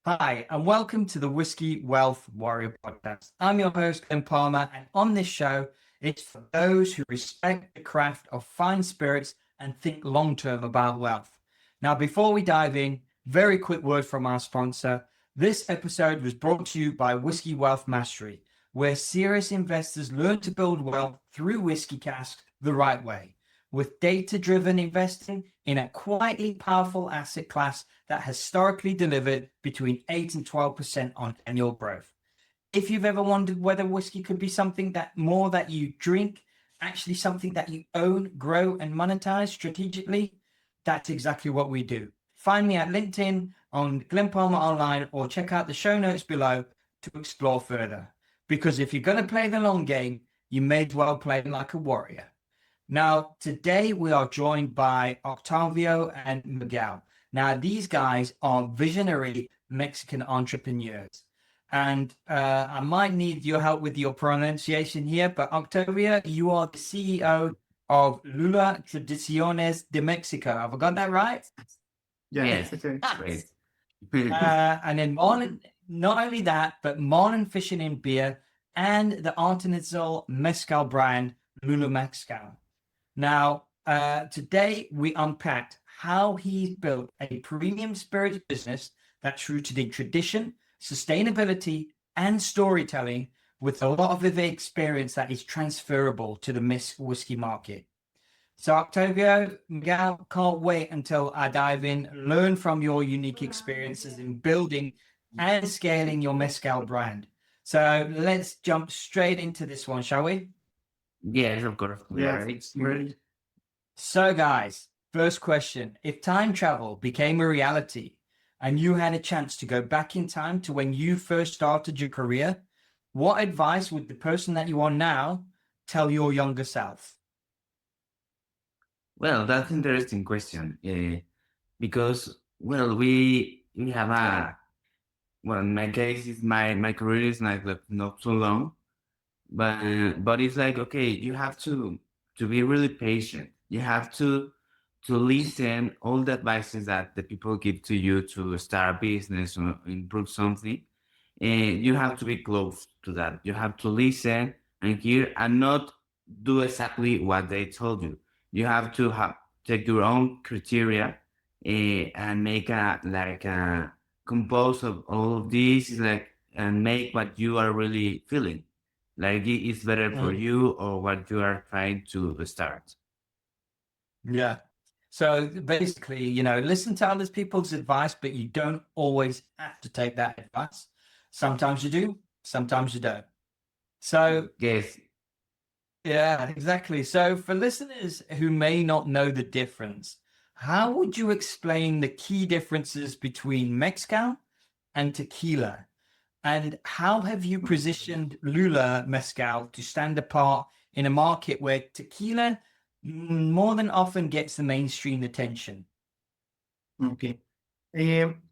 Hi, and welcome to the Whisky Wealth Warrior Podcast. I'm your host, Glen Palmer, and on this show, it's for those who respect the craft of fine spirits and think long term about wealth. Now, before we dive in, very quick word from our sponsor. This episode was brought to you by Whisky Wealth Mastery, where serious investors learn to build wealth through whiskey casks the right way, with data-driven investing in a quietly powerful asset class that has historically delivered between 8 and 12% on annual growth. If you've ever wondered whether whiskey could be something that more that you drink, actually something that you own, grow, and monetize strategically, that's exactly what we do. Find me at LinkedIn, on Glen Palmer Online, or check out the show notes below to explore further. Because if you're going to play the long game, you may as well play like a warrior. Now, today we are joined by Octavio and Miguel. Now, these guys are visionary Mexican entrepreneurs. And I might need your help with your pronunciation here, but Octavio, you are the CEO of Luhulaa Tradiciones de Mexico. Have I got that right? Yes, okay. great. And then Marlin, not only that, but Marlin Fishing and Beer and the Ancestral Mezcal brand, Luhulaa Mezcal. Now, today we unpacked how he's built a premium spirits business that's rooted in tradition, sustainability, and storytelling with a lot of the experience that is transferable to the whiskey market. So, Octavio, Miguel, can't wait until I dive in, learn from your unique experiences in building and scaling your mezcal brand. So let's jump straight into this one, shall we? Yes, of course. Yeah, ready. So, guys, first question. If time travel became a reality and you had a chance to go back in time to when you first started your career, what advice would the person that you are now tell your younger self? Well, that's an interesting question. Because we have in my case, is my career is not so long, but it's like, okay, you have to be really patient. You have to listen all the advices that the people give to you to start a business or improve something. And you have to be close to that. You have to listen and hear and not do exactly what they told you. You have to take your own criteria and make a compose of all of these, like, and make what you are really feeling like it's better for you or what you are trying to start. Yeah. So basically, listen to other people's advice, but you don't always have to take that advice. Sometimes you do, sometimes you don't. So, Yes. yeah, exactly. So for listeners who may not know the difference, how would you explain the key differences between mezcal and tequila? And how have you positioned Luhulaa Mezcal to stand apart in a market where tequila more than often gets the mainstream attention? Okay. It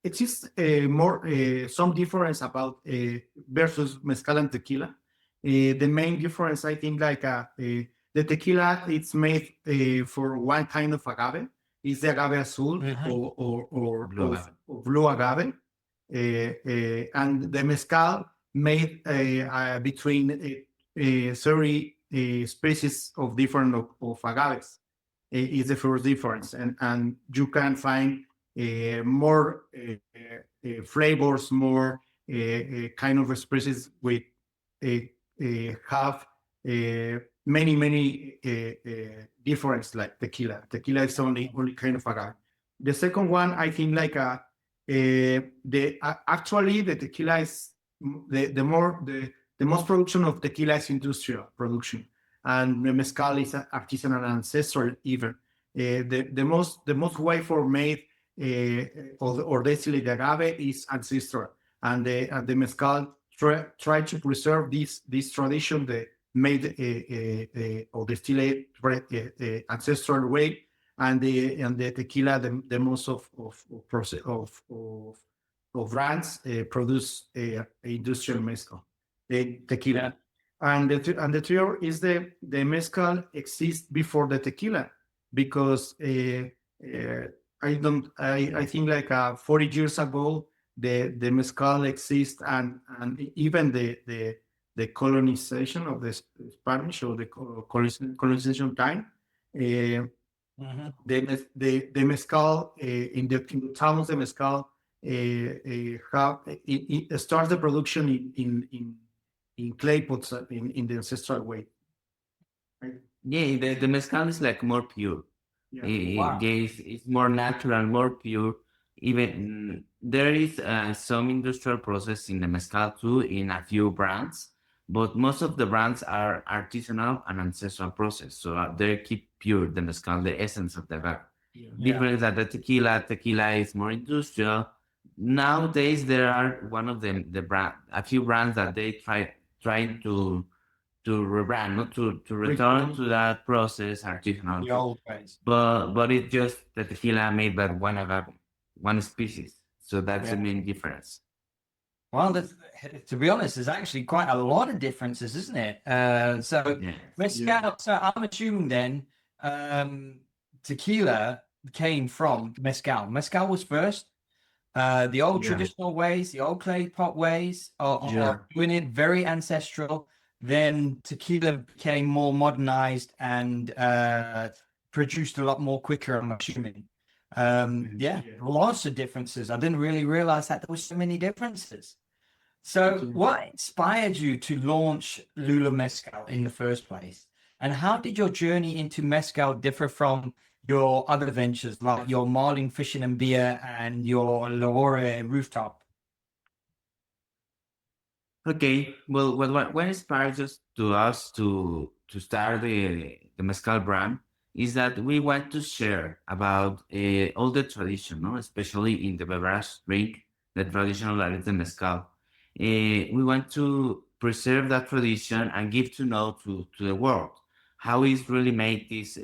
is more some difference about versus mezcal and tequila. The main difference, I think, the tequila, it's made for one kind of agave. It's the agave azul or blue agave. And the mezcal made between 30 species of different of agaves. Is the first difference, and you can find more flavors, more kind of species with have many difference like tequila. Tequila is only kind of agave. The second one, I think, actually the tequila is the most production of tequila is industrial production, and the mezcal is artisanal and ancestral even. The most way for made or distillate agave is ancestral, and the mezcal try to preserve this tradition, the made or distillate ancestral way, and the tequila the most of brands produce industrial mezcal, the tequila. Yeah. And the third is the mezcal exists before the tequila, because I think like 40 years ago, the mezcal exists, and even the colonization of the Spanish, or the colonization time. The mezcal in the towns, the mezcal have it starts the production in clay pots, in the ancestral way. Right? Yeah, the mezcal is like more pure. Wow. It's more natural, more pure. Even there is some industrial process in the mezcal too, in a few brands, but most of the brands are artisanal and ancestral process. So they keep pure the mezcal, the essence of the vibe. Yeah. Different than the tequila. Tequila is more industrial. Nowadays, there are one of the brand, a few brands that they trying to rebrand, not to return to that process, artisanal. The old ways. But it's just the tequila made by one agave, one species. So that's the Yeah. main difference. Well, to be honest, there's actually quite a lot of differences, isn't it? So Yeah. mezcal. So I'm assuming then tequila came from mezcal. Mezcal was first. The old Yeah. traditional ways, the old clay pot ways Yeah. are doing it very ancestral. Then tequila became more modernized and produced a lot more quicker, I'm assuming. Yeah, lots of differences. I didn't really realize that there was so many differences. So what inspired you to launch Luhulaa Mezcal in the first place? And how did your journey into mezcal differ from your other ventures, like your Marlin Fishing and Beer and your Lahore Rooftop? Okay. Well, what inspires us to start the mezcal brand is that we want to share about all the tradition, no? Especially in the beverage drink, the traditional that is the mezcal. We want to preserve that tradition and give to know to the world how is really made this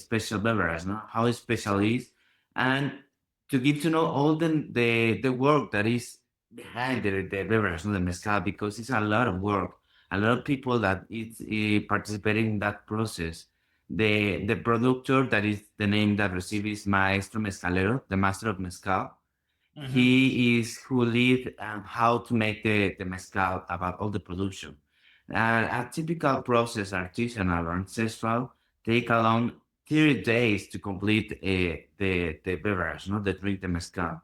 special beverage, no? How special it is, and to give to know all the work that is behind the beverage, no, the mezcal, because it's a lot of work, a lot of people that is participating in that process. The productor, that is the name that receives Maestro Mezcalero, the master of mezcal. He is who lead how to make the mezcal, about all the production. A typical process, artisanal or ancestral, take around 30 days to complete the beverage, not the drink, the mezcal.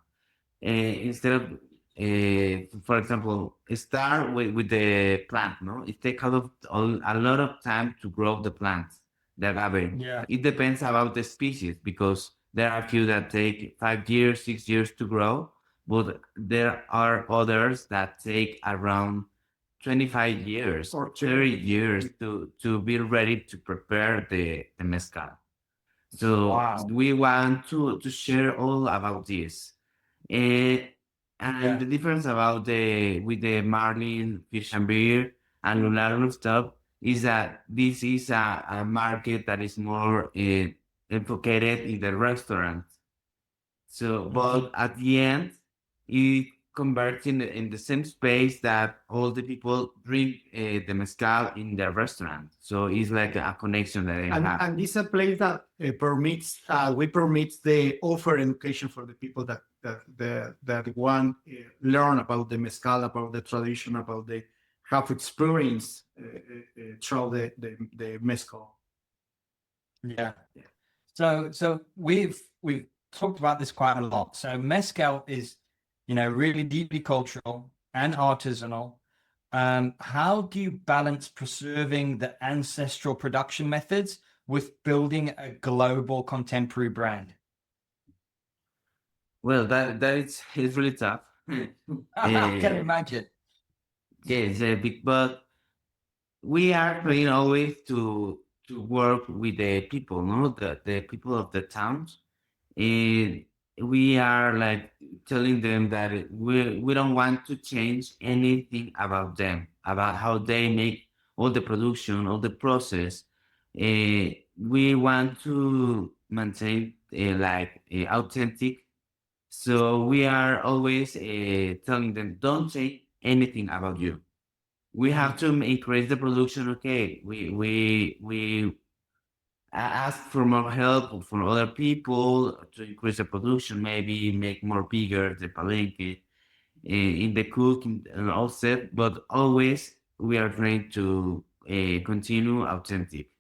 Instead of, for example, start with the plant, no? It takes a lot of time to grow the plant, the agave. Yeah. It depends about the species, because there are a few that take 5 years, 6 years to grow, but there are others that take around 25 years or 30 years to be ready to prepare the mezcal. So Wow. we want to share all about this. Eh, and the difference about with the Marlin Fish and Beer and Luhulaa Rooftop is that this is a market that is more enfocated in the restaurant. So, but at the end, it converts in the same space that all the people drink the mezcal in their restaurant. So it's like a connection that they have. And this is a place that permits we permit the offer education for the people that want learn about the mezcal, about the tradition, about the have experience through the mezcal. Yeah. So we've talked about this quite a lot. So mezcal is, really deeply cultural and artisanal. How do you balance preserving the ancestral production methods with building a global contemporary brand? Well, that it's really tough. I can imagine. Yes, big, but we are trying always to work with the people, no, the people of the towns. And we are like telling them that we don't want to change anything about them, about how they make all the production, all the process. We want to maintain authentic. So we are always telling them, don't say anything about you. We have to increase the production. Okay, we ask for more help from other people to increase the production, maybe make more bigger the palenque in the cooking and all set, but always we are trying to continue authentic.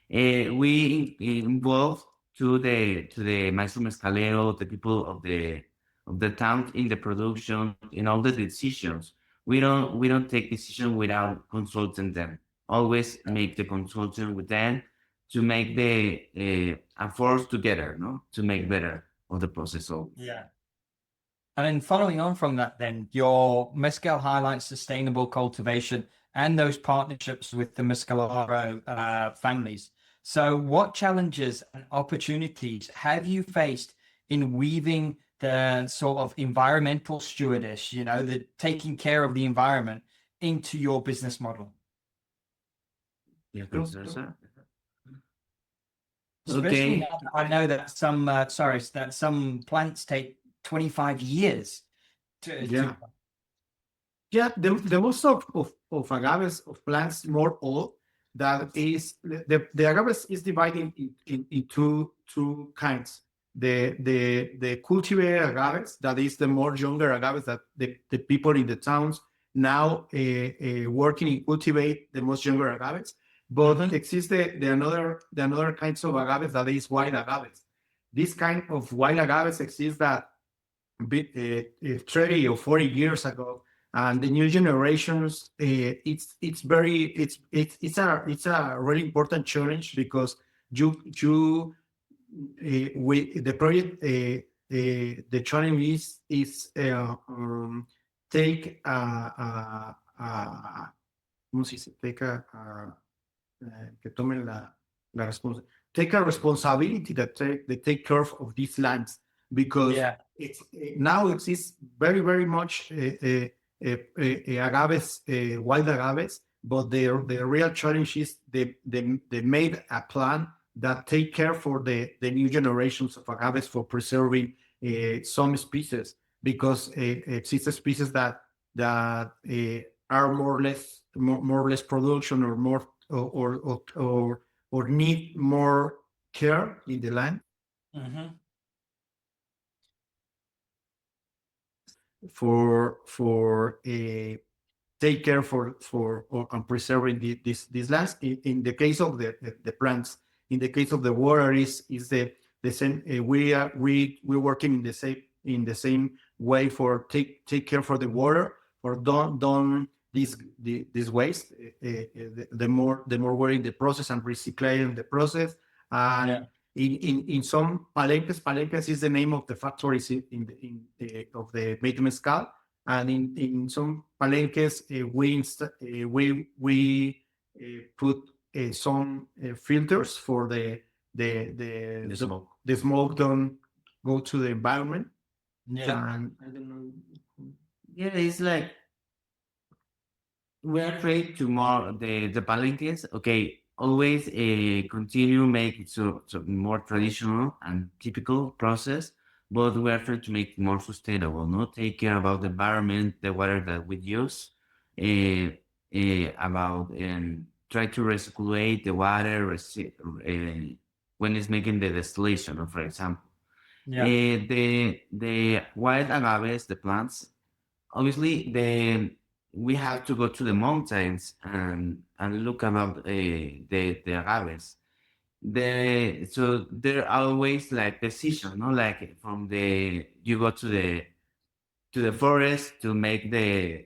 We involve to the maestro mezcalero, the people of the town in the production, in all the decisions. We don't take decision without consulting them. Always make the consulting with them to make the a force together, no, to make better of the process. So Yeah. And then following on from that, then your mezcal highlights sustainable cultivation and those partnerships with the Mezcalero families. So, what challenges and opportunities have you faced in weaving the sort of environmental stewardess, the taking care of the environment into your business model? yeah, No, sir. Especially Okay. now that I know that some plants take 25 years to Yeah. Yeah, the most of agaves of plants more old that is the agaves is divided in two kinds. The cultivated agaves, that is the more younger agaves that the people in the towns now working in cultivate the most younger agaves. But then exists the another kinds of agaves that is wild agaves. This kind of wild agaves exists that 30 or 40 years ago, and the new generations, it's a really important challenge because you we the project the challenge is take ¿cómo se dice? Take que tomen la take a responsibility that they take care of these lands, because Yeah. it's now exists very much agaves, wild agaves, but the real challenge is they made a plan that take care for the new generations of agaves for preserving some species, because exist species that are more or less production or more or need more care in the land Mm-hmm. for take care for and preserving these lands. In the case of the plants, in the case of the water is the same. We're working in the same way for take care for the water, or don't this waste. The more we're in the process and recycling the process. And Yeah. in some palenques is the name of the factories of the made mezcal. And in some palenques, we put some filters for The smoke. the smoke don't go to the environment. Yeah. And I don't know. Yeah, it's like we are trying to more the palenques. Okay, always continue make it so more traditional and typical process, but we are trying to make it more sustainable. Not take care about the environment, the water that we use, about try to recirculate the water when it's making the distillation, for example. Yeah. The wild agaves, the plants, obviously we have to go to the mountains and look about the agaves. So there are always like decision, no, like from you go to the forest to make the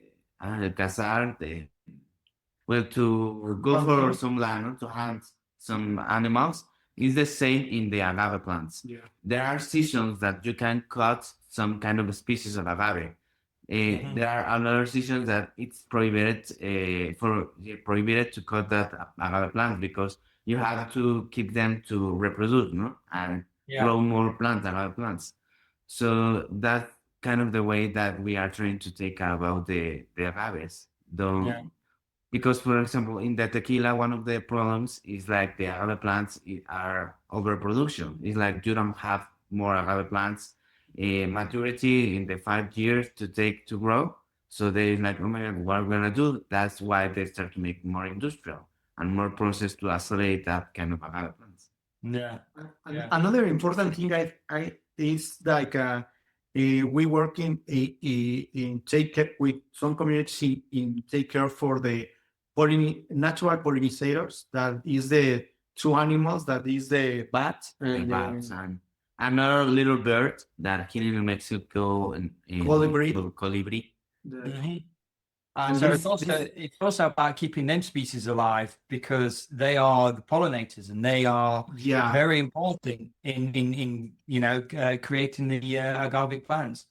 cazar, to go for some land, no, to hunt some animals. Is the same in the agave plants. Yeah. There are seasons that you can cut some kind of species of agave. There are other seasons that it's prohibited to cut that agave plant, because you have to keep them to reproduce, no, and Yeah. grow more plants, agave plants. So that's kind of the way that we are trying to take care about the agaves. Yeah. Because, for example, in the tequila, one of the problems is like the agave plants are overproduction. It's like you don't have more agave plants maturity in the 5 years to take to grow. So they're like, oh my God, what are we gonna do? That's why they start to make more industrial and more process to accelerate that kind of agave plants. Yeah. Yeah. Another important thing I is like we work in take care with some communities in take care for the natural pollinators. That is the two animals. That is the bat and About the another little bird that here in Mexico and colibri. colibri. Mhm. And So this, it's also about keeping them species alive because they are the pollinators and they are yeah, very important in creating the agave plants.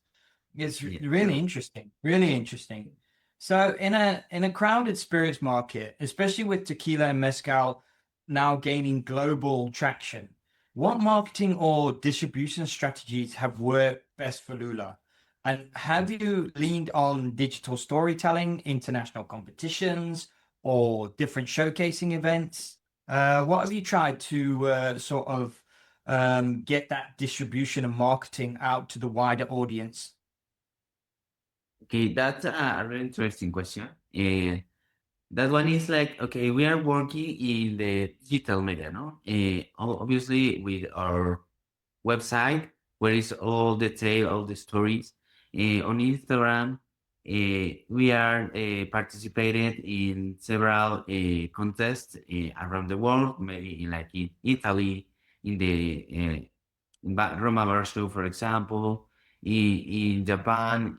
It's Yeah. really interesting, really interesting. So in a crowded spirits market, especially with tequila and mezcal now gaining global traction, what marketing or distribution strategies have worked best for Lula? And have you leaned on digital storytelling, international competitions, or different showcasing events? What have you tried to sort of get that distribution and marketing out to the wider audience? Okay, that's a really interesting question. That one is like, okay, we are working in the digital media, no? Obviously, with our website, where is all the tale, all the stories. On Instagram, we are participated in several contests around the world, maybe like in Italy, in the Roma Bar Show, for example. In Japan,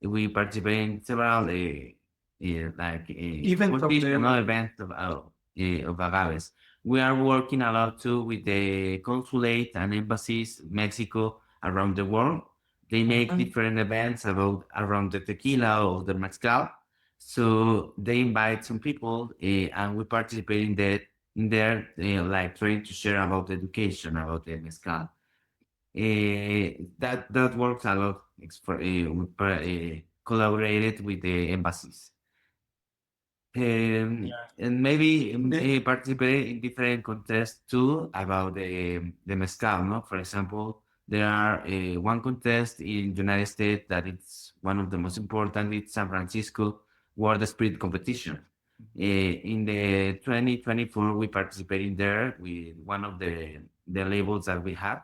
we participate in several like Events of competition them. or events of agaves. We are working a lot too with the consulate and embassies Mexico around the world. They make Mhm. different events about around the tequila or the mezcal. So they invite some people and we participate in that in there, like trying to share about education about the mezcal. That works a lot. Collaborated with the embassies. Yeah. And maybe The- participate in different contests too about the mezcal. No, for example, there are one contest in United States that it's one of the most important. It's San Francisco World Spirit Competition. In the 2024, we participated there with one of the labels that we have.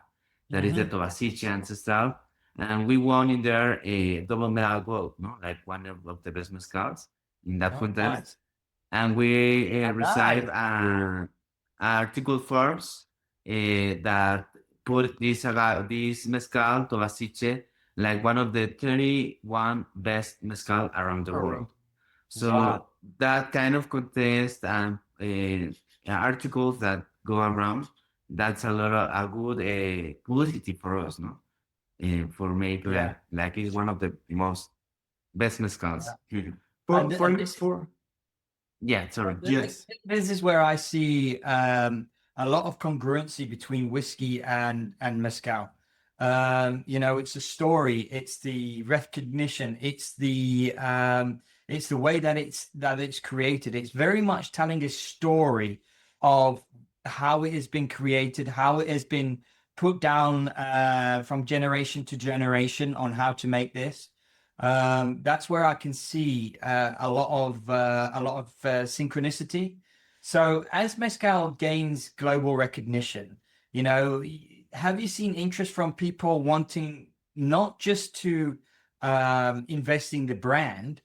That is the Mhm. Tovasici Ancestral, and we won in there a double medal gold. No, like one of the best mezcals in that Oh, contest, nice. and we Nice. received an article first that put this mezcal Tovasiche like one of the 31 best mezcal around the world. Wow. So that kind of contest and articles that go around, that's a lot of a good publicity for us, no? For me, Yeah. like it's one of the most best mezcals. Yeah. for And for this for Yeah, sorry. yes. this is where I see a lot of congruency between whiskey and mezcal. It's a story, it's the recognition, it's the way that it's created. It's very much telling a story of how it has been created, how it has been put down from generation to generation on how to make this. That's where I can see a lot of synchronicity. So as mezcal gains global recognition, have you seen interest from people wanting not just to invest in the brand,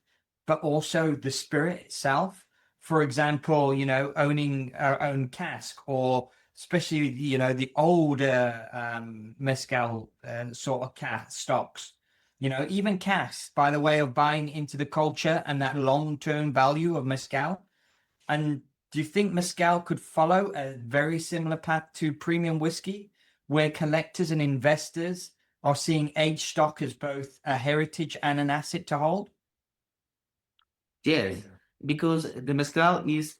but also the spirit itself? For example, owning our own cask, or especially the older mezcal sort of cask stocks. Even casks by the way of buying into the culture and that long-term value of mezcal. And do you think mezcal could follow a very similar path to premium whiskey, where collectors and investors are seeing aged stock as both a heritage and an asset to hold? Yes, because the mezcal is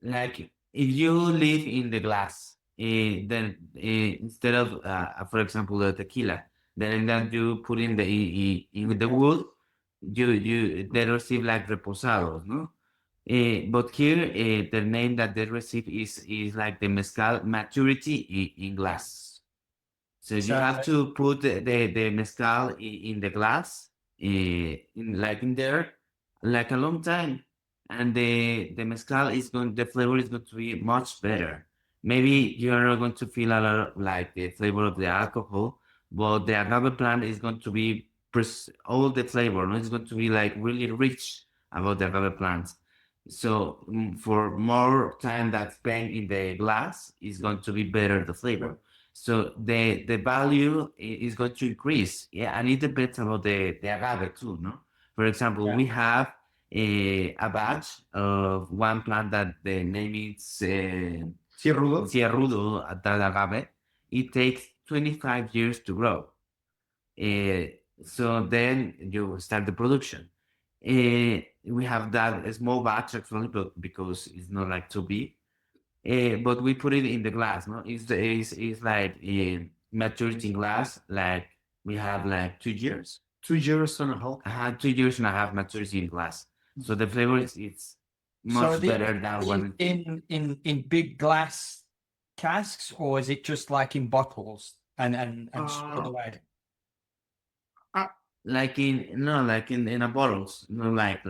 like if you live in the glass, then instead of, for example, the tequila, then that you put in the wood, you they receive like reposados, no? But here, the name that they receive is like the mezcal maturity in glass. So you So have to put the mezcal in the glass, like in there, like a long time. and the mezcal the flavor is going to be much better. Maybe you are not going to feel a lot of, like the flavor of the alcohol, but the agave plant is going to be all the flavor. No? It's going to be like really rich about the agave plants. So for more time that's spent in the glass, is going to be better the flavor. So the value is going to increase. Yeah, and it depends about the agave too. No, for example, Yeah. we have a batch of one plant that the name is Cierrudo. Cierrudo that agave. It takes 25 years to grow. So then you start the production. We have that small batch actually, but because it's not like too big. But we put it in the glass, no? It's like in maturity in glass, like we have like 2 years. 2 years and a half. I had 2 years and a half maturity in glass. So the flavor is it's So much better than when in big glass casks, or is it just like in bottles and stored away? like in a bottles, not like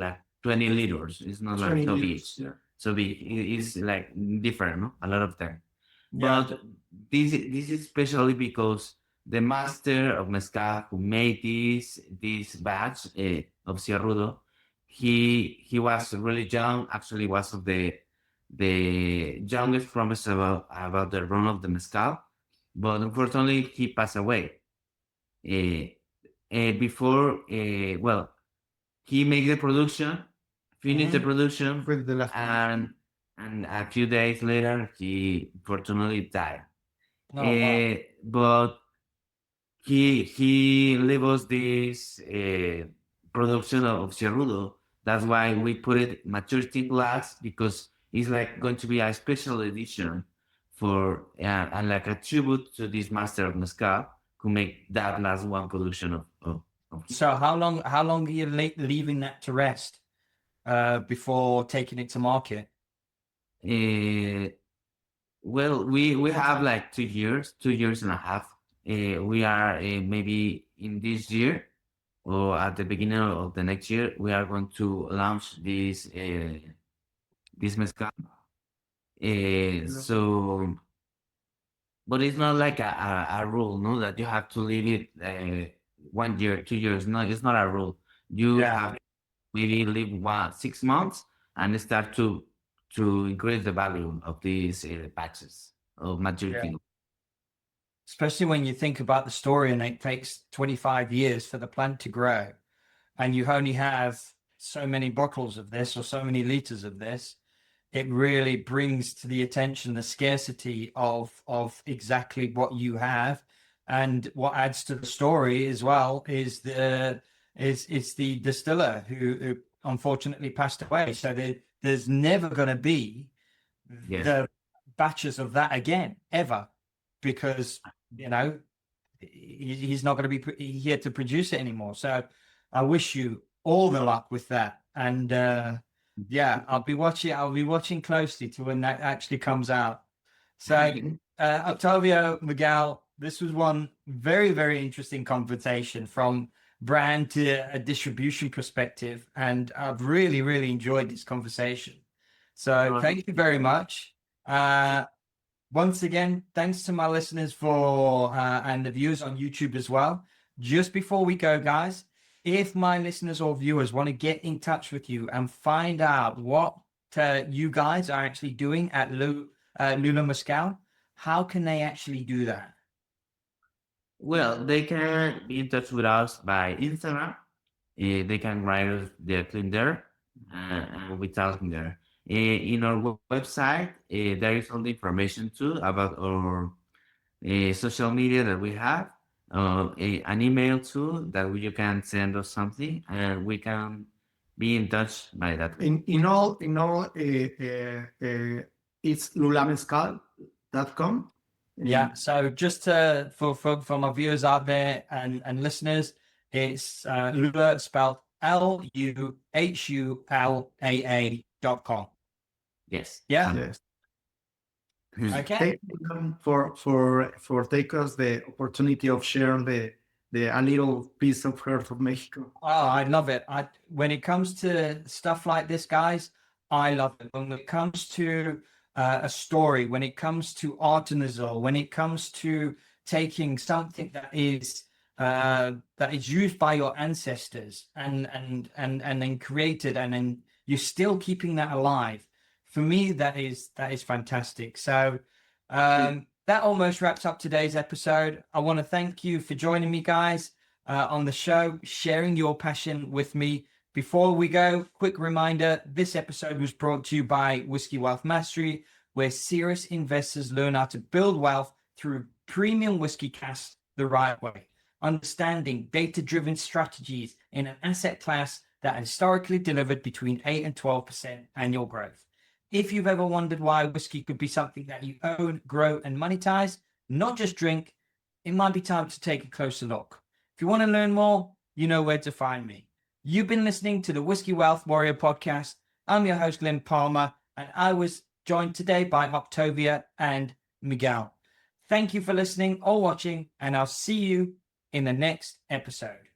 20 liters. It's not like 20 so big. liters, yeah. So big. It's like different, no? A lot of them. Yeah. But this is especially because the master of mezcal who made this batch of Cierrudo, he was really young. Actually, was of the youngest promise about the run of the mezcal, but unfortunately he passed away. Before, well, he made the production, finished the production, With the last one. and a few days later he fortunately died. Oh, wow. But he gave us this production of Cerrudo. That's why we put it maturity glass, because it's like going to be a special edition for and like a tribute to this master of mezcal who make that last one production of So how long are you leaving that to rest before taking it to market? Well, we have like 2 years, 2 years and a half. We are maybe in this year or at the beginning of the next year, we are going to launch this mezcal. So, but it's not like a rule, no, that you have to leave it 1 year, 2 years. No, it's not a rule. You Yeah. have maybe leave 6 months and start to increase the value of these batches of maturity. Yeah. Especially when you think about the story and it takes 25 years for the plant to grow, and you only have so many bottles of this or so many liters of this, it really brings to the attention the scarcity of exactly what you have. And what adds to the story as well is the distiller who unfortunately passed away. So there's never going to be Yes. the batches of that again, ever, because he's not going to be here to produce it anymore. So I wish you all the luck with that. And yeah, I'll be watching closely to when that actually comes out. So Octavio, Miguel, this was one very, very interesting conversation from brand to a distribution perspective. And I've really, really enjoyed this conversation. So thank you very much. Once again, thanks to my listeners for and the viewers on YouTube as well. Just before we go, guys, if my listeners or viewers want to get in touch with you and find out what you guys are actually doing at Luhulaa Mezcal, how can they actually do that? Well, they can be in touch with us by Instagram. They can write us directly there, and we talk there. In our website, there is all the information too about our social media that we have. An email too that you can send us something, and we can be in touch by that. In all, it's luhulaamezcal.com. Yeah. So just for my viewers out there and listeners, it's Luhulaa spelled LUHULAA.com. Yes. Yeah. Yes. Okay. Thank you for take us the opportunity of sharing a little piece of Heart of Mexico. Oh, I love it. When it comes to stuff like this, guys, I love it. When it comes to a story, when it comes to artisanal, when it comes to taking something that is used by your ancestors and then created, and then you're still keeping that alive. For me, that is fantastic. So that almost wraps up today's episode. I want to thank you for joining me, guys, on the show, sharing your passion with me. Before we go, quick reminder, this episode was brought to you by Whisky Wealth Mastery, where serious investors learn how to build wealth through premium whiskey casks the right way, understanding data-driven strategies in an asset class that historically delivered between 8 and 12% annual growth. If you've ever wondered why whiskey could be something that you own, grow, and monetize, not just drink, it might be time to take a closer look. If you want to learn more, you know where to find me. You've been listening to the Whisky Wealth Warrior Podcast. I'm your host, Glen Palmer, and I was joined today by Octavio and Miguel. Thank you for listening or watching, and I'll see you in the next episode.